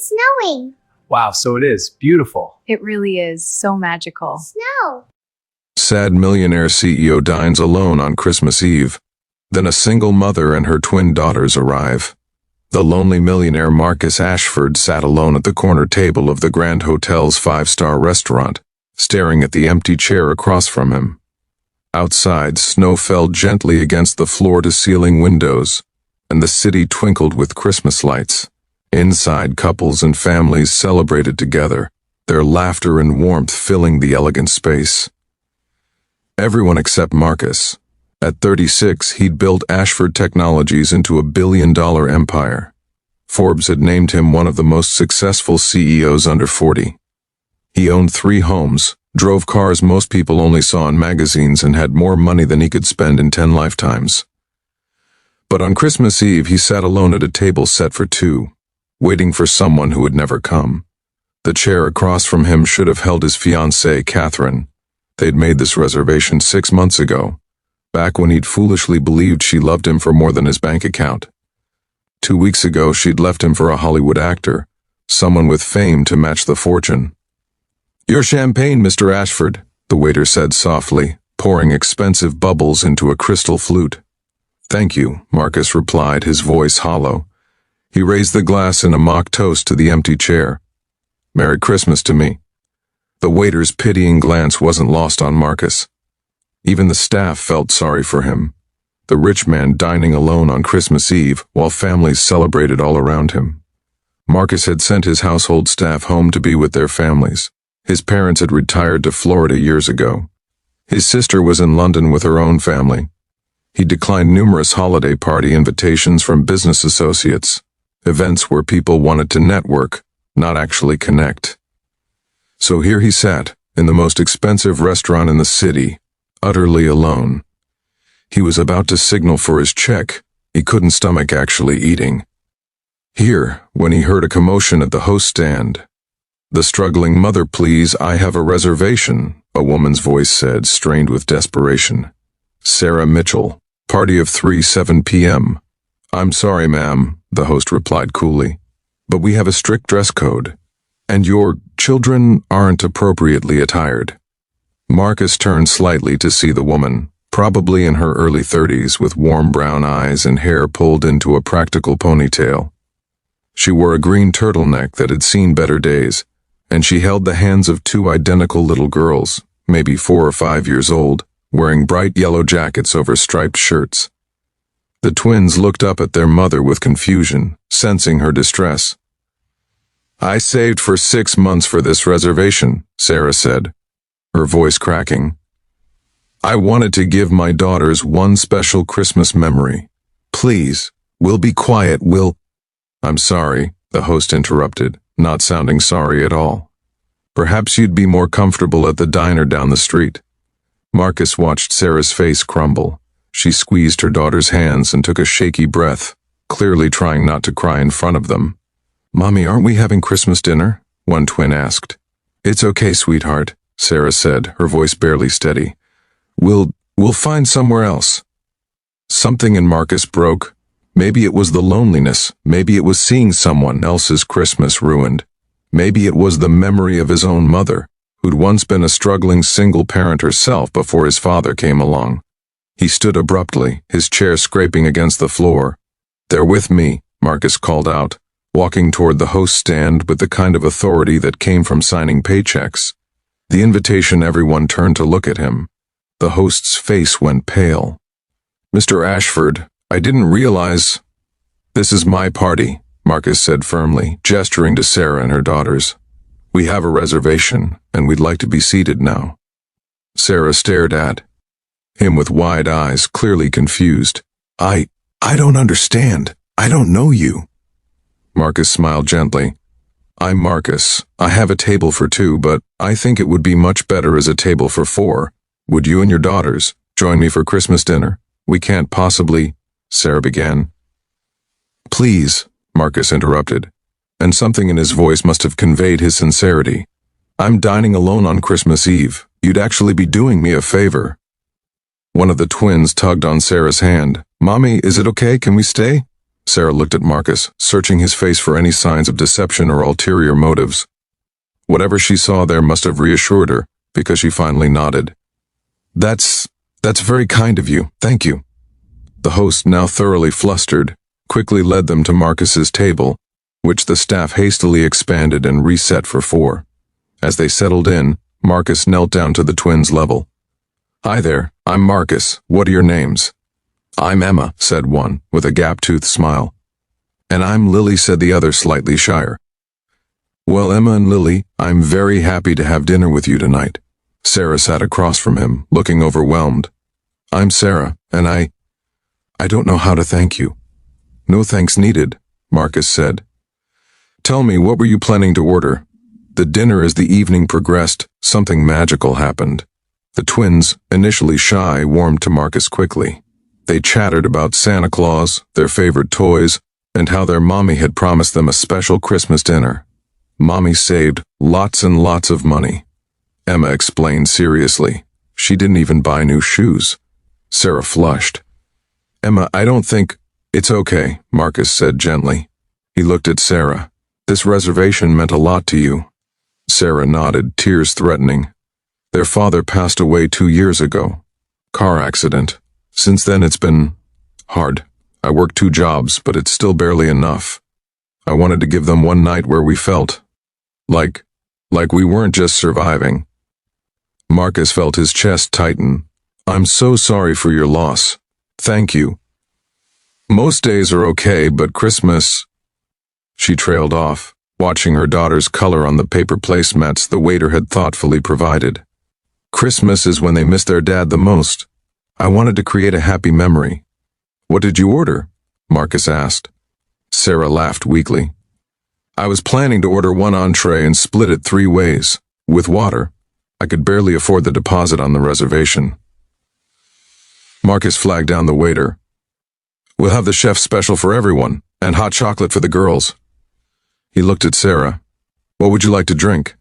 It's snowing. Wow, so it is. Beautiful. It really is so magical. Snow. Sad millionaire CEO dines alone on Christmas Eve. Then a single mother and her twin daughters arrive. The lonely millionaire Marcus Ashford sat alone at the corner table of the Grand Hotel's five-star restaurant, staring at the empty chair across from him. Outside, snow fell gently against the floor-to-ceiling windows, and the city twinkled with Christmas lights. Inside, couples and families celebrated together, their laughter and warmth filling the elegant space. Everyone except Marcus. At 36, he'd built Ashford Technologies into a billion-dollar empire. Forbes had named him one of the most successful CEOs under 40. He owned 3 homes, drove cars most people only saw in magazines, and had more money than he could spend in 10 lifetimes. But on Christmas Eve, he sat alone at a table set for 2, waiting for someone who would never come. The chair across from him should have held his fiancée, Catherine. They'd made this reservation 6 months ago, back when he'd foolishly believed she loved him for more than his bank account. 2 weeks ago, she'd left him for a Hollywood actor, someone with fame to match the fortune. "Your champagne, Mr. Ashford," the waiter said softly, pouring expensive bubbles into a crystal flute. "Thank you," Marcus replied, his voice hollow. He raised the glass in a mock toast to the empty chair. "Merry Christmas to me." The waiter's pitying glance wasn't lost on Marcus. Even the staff felt sorry for him. The rich man dining alone on Christmas Eve while families celebrated all around him. Marcus had sent his household staff home to be with their families. His parents had retired to Florida years ago. His sister was in London with her own family. He declined numerous holiday party invitations from business associates, events where people wanted to network, not actually connect. So here he sat, in the most expensive restaurant in the city, utterly alone. He was about to signal for his check. He couldn't stomach actually eating. Here, when he heard a commotion at the host stand. "The struggling mother, please, I have a reservation," a woman's voice said, strained with desperation. "Sarah Mitchell, party of 3, 7 p.m. "I'm sorry, ma'am," the host replied coolly, "but we have a strict dress code, and your children aren't appropriately attired." Marcus turned slightly to see the woman, probably in her early 30s, with warm brown eyes and hair pulled into a practical ponytail. She wore a green turtleneck that had seen better days, and she held the hands of 2 identical little girls, maybe 4 or 5 years old, wearing bright yellow jackets over striped shirts. The twins looked up at their mother with confusion, sensing her distress. "I saved for 6 months for this reservation," Sarah said, her voice cracking. "I wanted to give my daughters one special Christmas memory. Please, we'll be quiet, "I'm sorry," the host interrupted, not sounding sorry at all. "Perhaps you'd be more comfortable at the diner down the street." Marcus watched Sarah's face crumble. She squeezed her daughter's hands and took a shaky breath, clearly trying not to cry in front of them. "Mommy, aren't we having Christmas dinner?" one twin asked. "It's okay, sweetheart," Sarah said, her voice barely steady. We'll find somewhere else." Something in Marcus broke. Maybe it was the loneliness. Maybe it was seeing someone else's Christmas ruined. Maybe it was the memory of his own mother, who'd once been a struggling single parent herself before his father came along. He stood abruptly, his chair scraping against the floor. "They're with me," Marcus called out, walking toward the host stand with the kind of authority that came from signing paychecks. The invitation, everyone turned to look at him. The host's face went pale. "Mr. Ashford, I didn't realize—" "This is my party," Marcus said firmly, gesturing to Sarah and her daughters. "We have a reservation, and we'd like to be seated now." Sarah stared at him with wide eyes, clearly confused. I don't understand. I don't know you." Marcus smiled gently. "I'm Marcus. I have a table for 2, but I think it would be much better as a table for 4. Would you and your daughters join me for Christmas dinner? We can't possibly—" Sarah began. "Please," Marcus interrupted, and something in his voice must have conveyed his sincerity. "I'm dining alone on Christmas Eve. You'd actually be doing me a favor." One of the twins tugged on Sarah's hand. "Mommy, is it okay? Can we stay?" Sarah looked at Marcus, searching his face for any signs of deception or ulterior motives. Whatever she saw there must have reassured her, because she finally nodded. That's very kind of you, thank you. The host, now thoroughly flustered, quickly led them to Marcus's table, which the staff hastily expanded and reset for 4. As they settled in, Marcus knelt down to the twins' level. Hi there, I'm Marcus. What are your names? I'm Emma, said one, with a gap-toothed smile. And I'm Lily, said the other, slightly shyer. Well, Emma and Lily, I'm very happy to have dinner with you tonight. Sarah sat across from him, looking overwhelmed. I'm Sarah, and I don't know how to thank you. No thanks needed, Marcus said. Tell me, what were you planning to order? The dinner, as the evening progressed, something magical happened. The twins, initially shy, warmed to Marcus quickly. They chattered about Santa Claus, their favorite toys, and how their mommy had promised them a special Christmas dinner. Mommy saved lots and lots of money. Emma explained seriously. She didn't even buy new shoes. Sarah flushed. Emma, I don't think... It's okay, Marcus said gently. He looked at Sarah. This reservation meant a lot to you. Sarah nodded, tears threatening. Their father passed away 2 years ago. Car accident. Since then it's been hard. I worked 2 jobs, but it's still barely enough. I wanted to give them one night where we felt like we weren't just surviving. Marcus felt his chest tighten. I'm so sorry for your loss. Thank you. Most days are okay, but Christmas... She trailed off, watching her daughter's color on the paper placemats the waiter had thoughtfully provided. Christmas is when they miss their dad the most. I wanted to create a happy memory. What did you order? Marcus asked. Sarah laughed weakly. I was planning to order 1 entree and split it 3 ways, with water. I could barely afford the deposit on the reservation. Marcus flagged down the waiter. We'll have the chef's special for everyone, and hot chocolate for the girls. He looked at Sarah. What would you like to drink?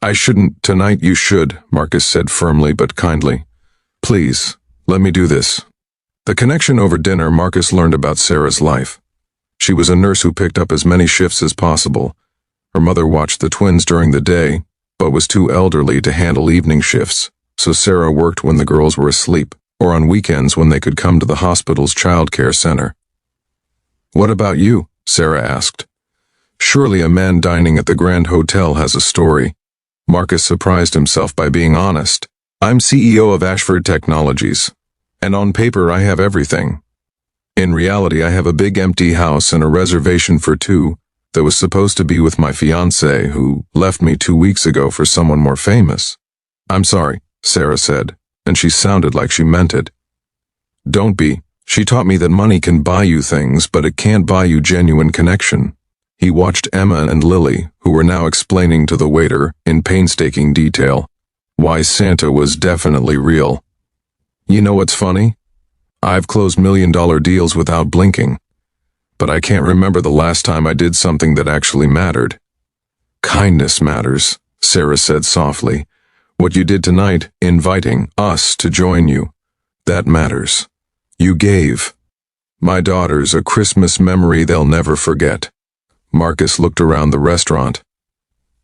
I shouldn't. Tonight you should, Marcus said firmly but kindly. Please, let me do this. The connection over dinner, Marcus learned about Sarah's life. She was a nurse who picked up as many shifts as possible. Her mother watched the twins during the day, but was too elderly to handle evening shifts, so Sarah worked when the girls were asleep, or on weekends when they could come to the hospital's child care center. What about you? Sarah asked. Surely a man dining at the Grand Hotel has a story. Marcus surprised himself by being honest. I'm CEO of Ashford Technologies, and on paper I have everything. In reality, I have a big empty house and a reservation for 2 that was supposed to be with my fiancé, who left me 2 weeks ago for someone more famous. I'm sorry, Sarah said, and she sounded like she meant it. Don't be. She taught me that money can buy you things, but it can't buy you genuine connection. He watched Emma and Lily, who were now explaining to the waiter, in painstaking detail, why Santa was definitely real. You know what's funny? I've closed $1 million deals without blinking, but I can't remember the last time I did something that actually mattered. Kindness matters, Sarah said softly. What you did tonight, inviting us to join you, that matters. You gave my daughters a Christmas memory they'll never forget. Marcus looked around the restaurant.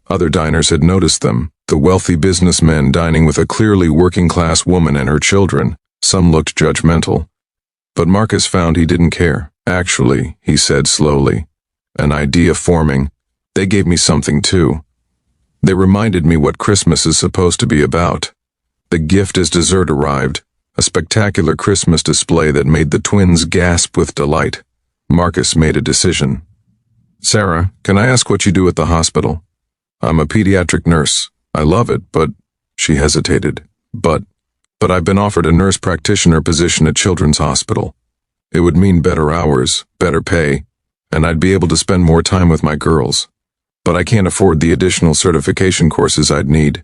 Other diners had noticed them, the wealthy businessmen dining with a clearly working-class woman and her children. Some looked judgmental. But Marcus found he didn't care. Actually, he said slowly, an idea forming. They gave me something too. They reminded me what Christmas is supposed to be about. The gift as dessert arrived, a spectacular Christmas display that made the twins gasp with delight. Marcus made a decision. Sarah, can I ask what you do at the hospital? I'm a pediatric nurse. I love it, but... She hesitated. But I've been offered a nurse practitioner position at Children's Hospital. It would mean better hours, better pay, and I'd be able to spend more time with my girls. But I can't afford the additional certification courses I'd need.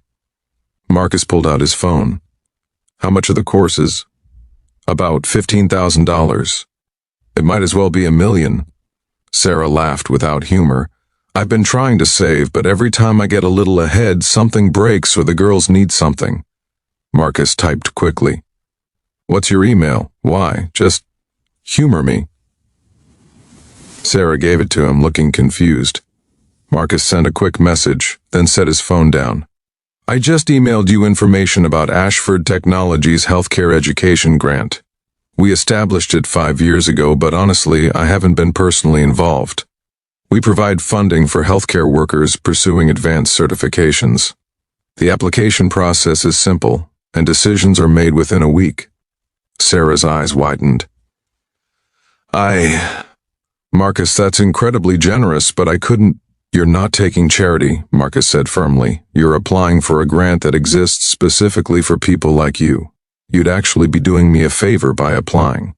Marcus pulled out his phone. How much are the courses? About $15,000. It might as well be $1 million. Sarah laughed without humor. I've been trying to save, but every time I get a little ahead, something breaks or the girls need something. Marcus typed quickly. What's your email? Why? Just humor me. Sarah gave it to him, looking confused. Marcus sent a quick message, then set his phone down. I just emailed you information about Ashford Technologies' healthcare education grant. We established it 5 years ago, but honestly, I haven't been personally involved. We provide funding for healthcare workers pursuing advanced certifications. The application process is simple, and decisions are made within a week. Sarah's eyes widened. Marcus, that's incredibly generous, but I couldn't. You're not taking charity, Marcus said firmly. You're applying for a grant that exists specifically for people like you. You'd actually be doing me a favor by applying.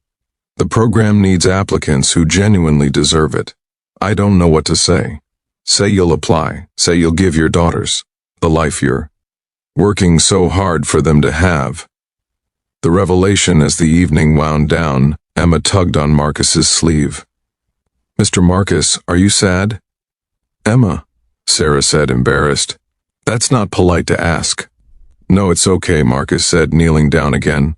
The program needs applicants who genuinely deserve it. I don't know what to say. Say you'll apply. Say you'll give your daughters the life you're working so hard for them to have. The revelation as the evening wound down, Emma tugged on Marcus's sleeve. Mr. Marcus, are you sad? Emma, Sarah said, embarrassed. That's not polite to ask. No, it's okay, Marcus said, kneeling down again.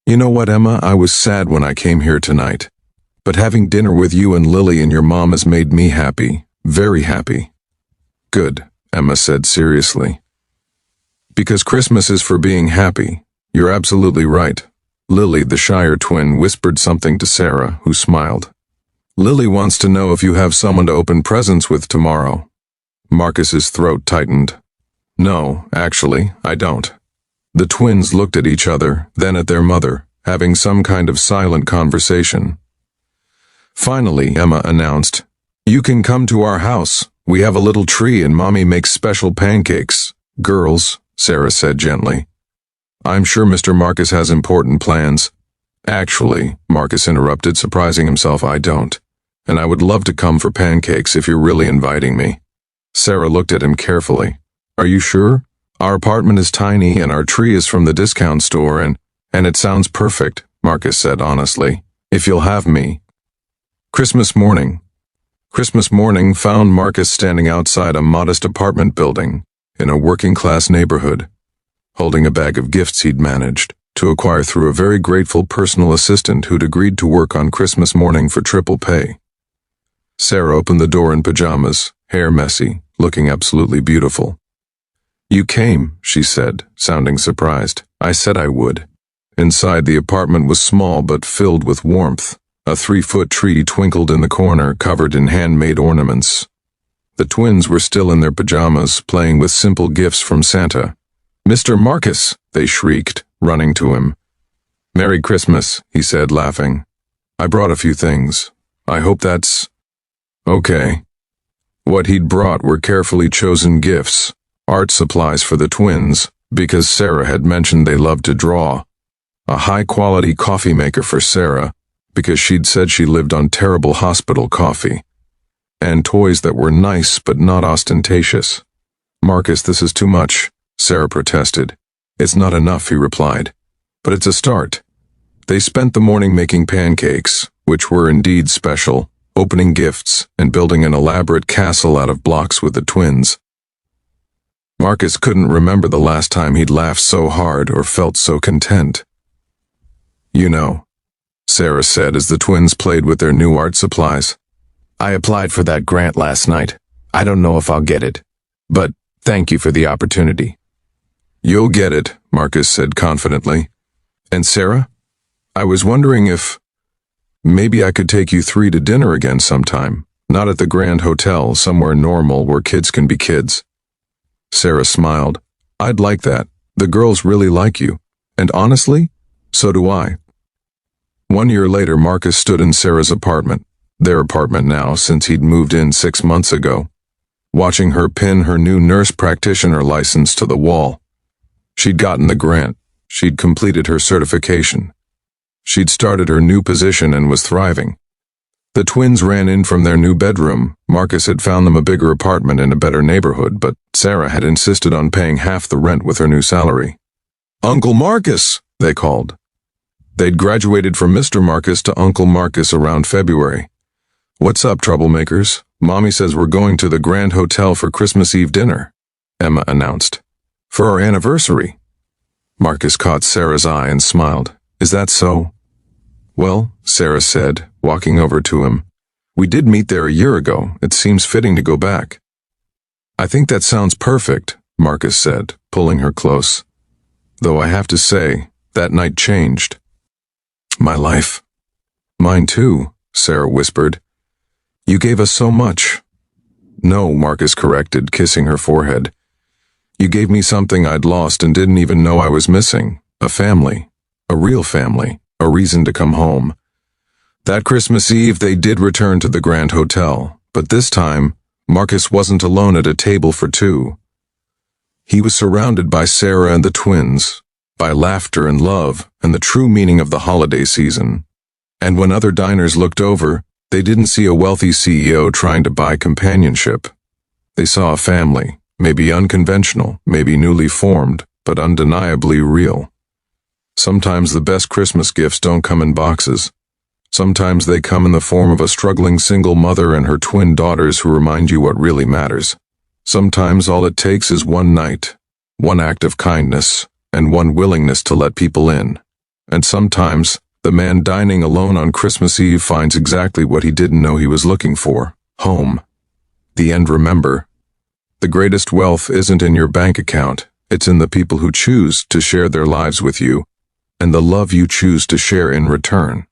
You know what, Emma, I was sad when I came here tonight. But having dinner with you and Lily and your mom has made me happy, very happy. Good, Emma said seriously. Because Christmas is for being happy. You're absolutely right. Lily, the Shire twin, whispered something to Sarah, who smiled. Lily wants to know if you have someone to open presents with tomorrow. Marcus's throat tightened. No, actually, I don't. The twins looked at each other, then at their mother, having some kind of silent conversation. Finally, Emma announced, You can come to our house. We have a little tree and Mommy makes special pancakes. Girls, Sarah said gently. I'm sure Mr. Marcus has important plans. Actually, Marcus interrupted, surprising himself, I don't. And I would love to come for pancakes if you're really inviting me. Sarah looked at him carefully. Are you sure? Our apartment is tiny and our tree is from the discount store and it sounds perfect, Marcus said honestly. If you'll have me. Christmas morning found Marcus standing outside a modest apartment building in a working-class neighborhood, holding a bag of gifts he'd managed to acquire through a very grateful personal assistant who'd agreed to work on Christmas morning for triple pay. Sarah opened the door in pajamas, hair messy, looking absolutely beautiful. You came, she said, sounding surprised. I said I would. Inside, the apartment was small but filled with warmth. A 3-foot tree twinkled in the corner, covered in handmade ornaments. The twins were still in their pajamas, playing with simple gifts from Santa. Mr. Marcus, they shrieked, running to him. Merry Christmas, he said, laughing. I brought a few things. I hope that's okay. What he'd brought were carefully chosen gifts, art supplies for the twins, because Sarah had mentioned they loved to draw. A high-quality coffee maker for Sarah, because she'd said she lived on terrible hospital coffee. And toys that were nice but not ostentatious. Marcus, this is too much, Sarah protested. It's not enough, he replied. But it's a start. They spent the morning making pancakes, which were indeed special, opening gifts, and building an elaborate castle out of blocks with the twins. Marcus couldn't remember the last time he'd laughed so hard or felt so content. You know, Sarah said as the twins played with their new art supplies. I applied for that grant last night. I don't know if I'll get it, but thank you for the opportunity. You'll get it, Marcus said confidently. And Sarah, I was wondering if maybe I could take you three to dinner again sometime, not at the Grand Hotel, somewhere normal where kids can be kids. Sarah smiled. I'd like that. The girls really like you. And honestly, so do I. 1 year later, Marcus stood in Sarah's apartment, their apartment now since he'd moved in 6 months ago, watching her pin her new nurse practitioner license to the wall. She'd gotten the grant. She'd completed her certification. She'd started her new position and was thriving. The twins ran in from their new bedroom. Marcus had found them a bigger apartment in a better neighborhood, but Sarah had insisted on paying half the rent with her new salary. Uncle Marcus, they called. They'd graduated from Mr. Marcus to Uncle Marcus around February. What's up, troublemakers? Mommy says we're going to the Grand Hotel for Christmas Eve dinner, Emma announced. For our anniversary. Marcus caught Sarah's eye and smiled. Is that so? Well, Sarah said, walking over to him, We did meet there a year ago. It seems fitting to go back. I think that sounds perfect, Marcus said, pulling her close. Though I have to say, that night changed my life. Mine too, Sarah whispered. You gave us so much. No, Marcus corrected, kissing her forehead. You gave me something I'd lost and didn't even know I was missing. A family. A real family. A reason to come home. That Christmas Eve they did return to the Grand Hotel, but this time, Marcus wasn't alone at a table for two. He was surrounded by Sarah and the twins, by laughter and love and the true meaning of the holiday season. And when other diners looked over, they didn't see a wealthy CEO trying to buy companionship. They saw a family, maybe unconventional, maybe newly formed, but undeniably real. Sometimes the best Christmas gifts don't come in boxes. Sometimes they come in the form of a struggling single mother and her twin daughters who remind you what really matters. Sometimes all it takes is one night, one act of kindness, and one willingness to let people in. And sometimes, the man dining alone on Christmas Eve finds exactly what he didn't know he was looking for: home. The end. Remember, the greatest wealth isn't in your bank account, it's in the people who choose to share their lives with you, and the love you choose to share in return.